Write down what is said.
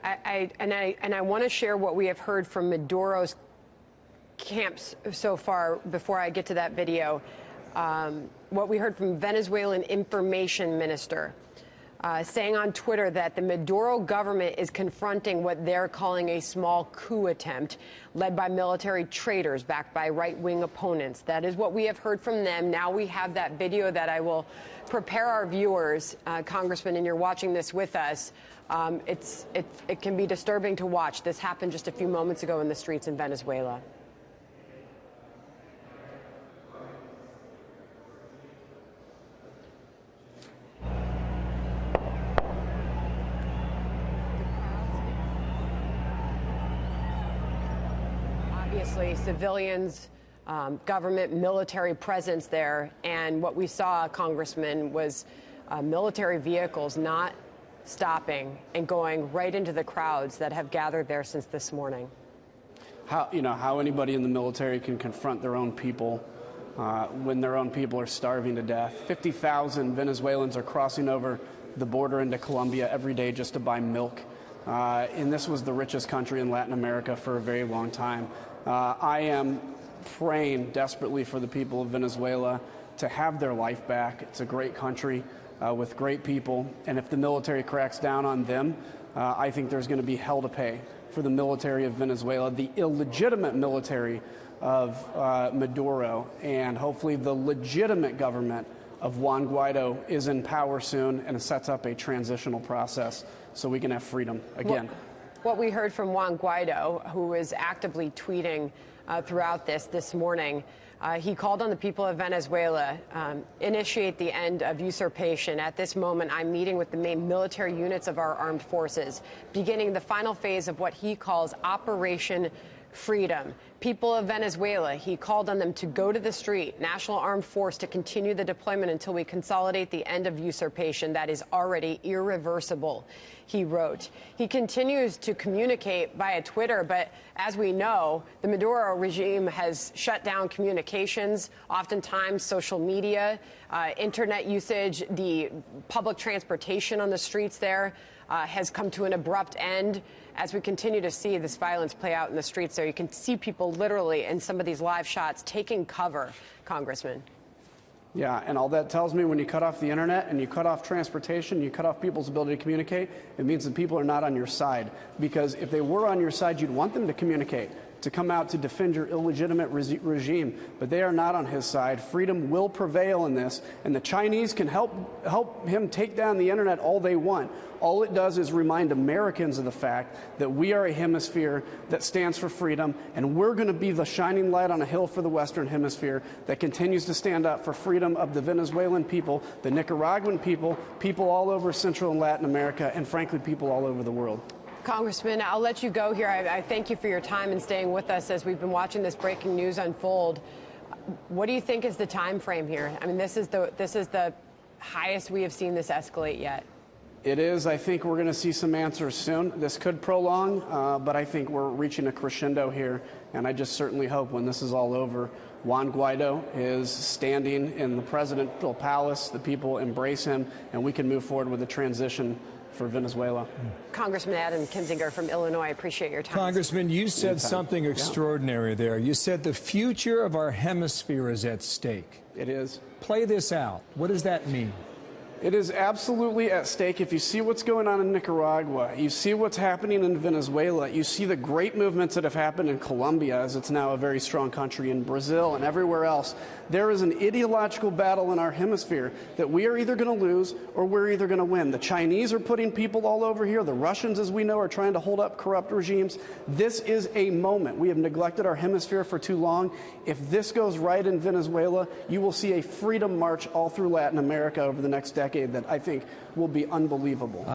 I want to share what we have heard from Maduro's camps so far before I get to that video. What we heard from Venezuelan information minister saying on Twitter that the Maduro government is confronting what they're calling a small coup attempt led by military traitors backed by right-wing opponents. That is what we have heard from them. Now we have that video that I will prepare our viewers, Congressman, and you're watching this with us. It can be disturbing to watch. This happened just a few moments ago in the streets in Venezuela. Obviously, civilians, government, military presence there. And what we saw, Congressman, was military vehicles not stopping and going right into the crowds that have gathered there since this morning. How anybody in the military can confront their own people when their own people are starving to death. 50,000 Venezuelans are crossing over the border into Colombia every day just to buy milk. And this was the richest country in Latin America for a very long time. I am praying desperately for the people of Venezuela to have their life back. It's a great country with great people, and if the military cracks down on them, I think there's going to be hell to pay for the military of Venezuela, the illegitimate military of Maduro, and hopefully the legitimate government of Juan Guaido is in power soon and sets up a transitional process so we can have freedom again. What we heard from Juan Guaido, who is actively tweeting throughout this morning, he called on the people of Venezuela, initiate the end of usurpation. At this moment, I'm meeting with the main military units of our armed forces, beginning the final phase of what he calls Operation Freedom. People of Venezuela, he called on them to go to the street, National Armed Force, to continue the deployment until we consolidate the end of usurpation that is already irreversible, he wrote. He continues to communicate via Twitter, but as we know, the Maduro regime has shut down communications, oftentimes social media, internet usage, the public transportation on the streets there has come to an abrupt end. As we continue to see this violence play out in the streets there, you can see people literally in some of these live shots taking cover, Congressman. Yeah, and all that tells me when you cut off the internet and you cut off transportation, you cut off people's ability to communicate, it means that people are not on your side. Because if they were on your side, you'd want them to communicate, to come out to defend your illegitimate regime, but they are not on his side. Freedom will prevail in this, and the Chinese can help him take down the internet all they want. All it does is remind Americans of the fact that we are a hemisphere that stands for freedom, and we're going to be the shining light on a hill for the Western Hemisphere that continues to stand up for freedom of the Venezuelan people, the Nicaraguan people, people all over Central and Latin America, and frankly, people all over the world. Congressman, I'll let you go here. I thank you for your time and staying with us as we've been watching this breaking news unfold. What do you think is the time frame here? I mean, this is the highest we have seen this escalate yet. It is. I think we're going to see some answers soon. This could prolong, but I think we're reaching a crescendo here, and I just certainly hope when this is all over, Juan Guaido is standing in the presidential palace, the people embrace him, and we can move forward with a transition for Venezuela. Congressman Adam Kinzinger from Illinois, I appreciate your time. Congressman, you said something extraordinary there. You said the future of our hemisphere is at stake. It is. Play this out. What does that mean? It is absolutely at stake. If you see what's going on in Nicaragua, you see what's happening in Venezuela, you see the great movements that have happened in Colombia, as it's now a very strong country, in Brazil and everywhere else, there is an ideological battle in our hemisphere that we are either going to lose or we're either going to win. The Chinese are putting people all over here. The Russians, as we know, are trying to hold up corrupt regimes. This is a moment. We have neglected our hemisphere for too long. If this goes right in Venezuela, you will see a freedom march all through Latin America over the next decade that I think will be unbelievable.